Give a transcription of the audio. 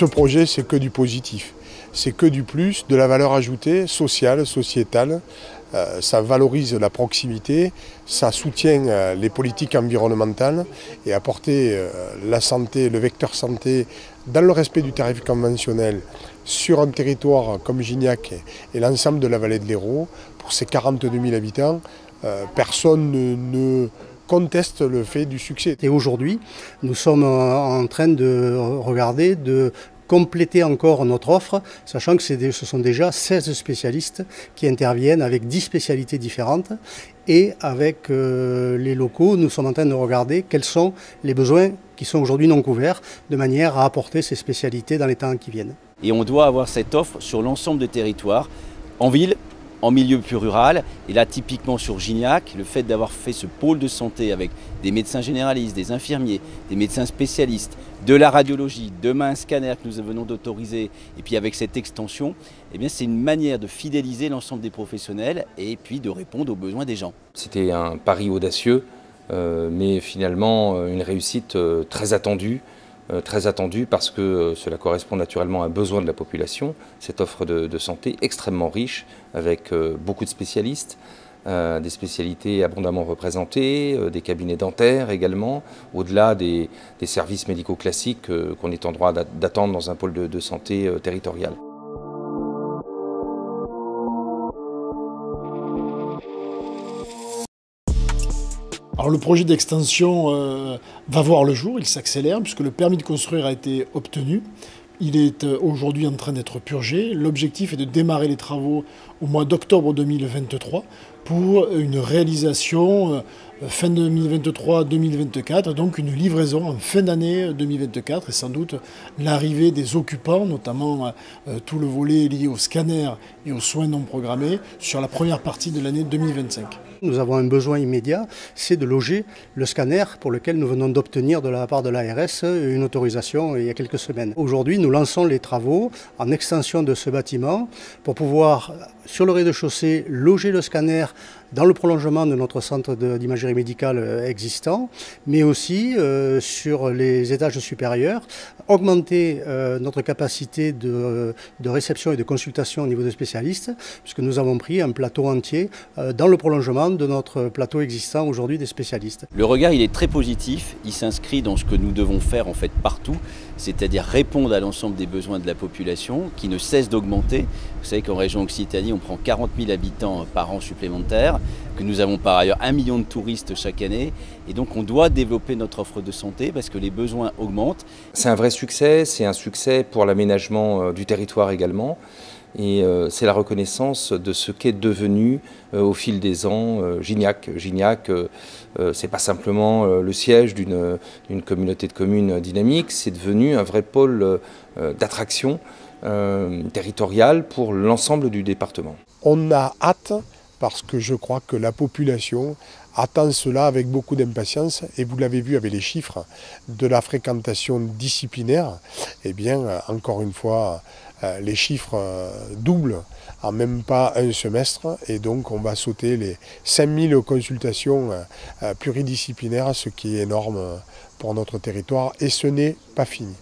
ce projet, c'est que du positif. C'est que du plus, de la valeur ajoutée sociale, sociétale. Ça valorise la proximité, ça soutient les politiques environnementales et apporter la santé, le vecteur santé dans le respect du tarif conventionnel sur un territoire comme Gignac et l'ensemble de la vallée de l'Hérault, pour ces 42 000 habitants, personne ne conteste le fait du succès. Et aujourd'hui, nous sommes en train de regarder, de compléter encore notre offre, sachant que ce sont déjà 16 spécialistes qui interviennent avec 10 spécialités différentes. Et avec les locaux, nous sommes en train de regarder quels sont les besoins qui sont aujourd'hui non couverts, de manière à apporter ces spécialités dans les temps qui viennent. Et on doit avoir cette offre sur l'ensemble des territoires, en ville, en milieu plus rural, et là typiquement sur Gignac, le fait d'avoir fait ce pôle de santé avec des médecins généralistes, des infirmiers, des médecins spécialistes, de la radiologie, demain un scanner que nous venons d'autoriser, et puis avec cette extension, eh bien c'est une manière de fidéliser l'ensemble des professionnels et puis de répondre aux besoins des gens. C'était un pari audacieux, mais finalement une réussite très attendue parce que cela correspond naturellement à un besoin de la population, cette offre de santé extrêmement riche avec beaucoup de spécialistes, des spécialités abondamment représentées, des cabinets dentaires également, au-delà des services médicaux classiques qu'on est en droit d'attendre dans un pôle de santé territorial. Alors le projet d'extension va voir le jour, il s'accélère puisque le permis de construire a été obtenu. Il est aujourd'hui en train d'être purgé. L'objectif est de démarrer les travaux au mois d'octobre 2023 pour une réalisation fin 2023-2024, donc une livraison en fin d'année 2024 et sans doute l'arrivée des occupants, notamment tout le volet lié au scanner et aux soins non programmés sur la première partie de l'année 2025. Nous avons un besoin immédiat, c'est de loger le scanner pour lequel nous venons d'obtenir de la part de l'ARS une autorisation il y a quelques semaines. Aujourd'hui, nous lançons les travaux en extension de ce bâtiment pour pouvoir, sur le rez-de-chaussée, loger le scanner dans le prolongement de notre centre d'imagerie médicale existant, mais aussi sur les étages supérieurs, augmenter notre capacité de réception et de consultation au niveau des spécialistes, puisque nous avons pris un plateau entier dans le prolongement de notre plateau existant aujourd'hui des spécialistes. Le regard, il est très positif, il s'inscrit dans ce que nous devons faire en fait partout, c'est-à-dire répondre à l'ensemble des besoins de la population qui ne cesse d'augmenter. Vous savez qu'en région Occitanie, on prend 40 000 habitants par an supplémentaires, que nous avons par ailleurs 1 million de touristes chaque année, et donc on doit développer notre offre de santé parce que les besoins augmentent. C'est un vrai succès, c'est un succès pour l'aménagement du territoire également. Et c'est la reconnaissance de ce qu'est devenu au fil des ans Gignac. Gignac, c'est pas simplement le siège d'une communauté de communes dynamique, c'est devenu un vrai pôle d'attraction territoriale pour l'ensemble du département. On a hâte parce que je crois que la population attend cela avec beaucoup d'impatience et vous l'avez vu avec les chiffres de la fréquentation disciplinaire. Eh bien, encore une fois, les chiffres doublent en même pas un semestre et donc on va sauter les 5000 consultations pluridisciplinaires, ce qui est énorme pour notre territoire et ce n'est pas fini.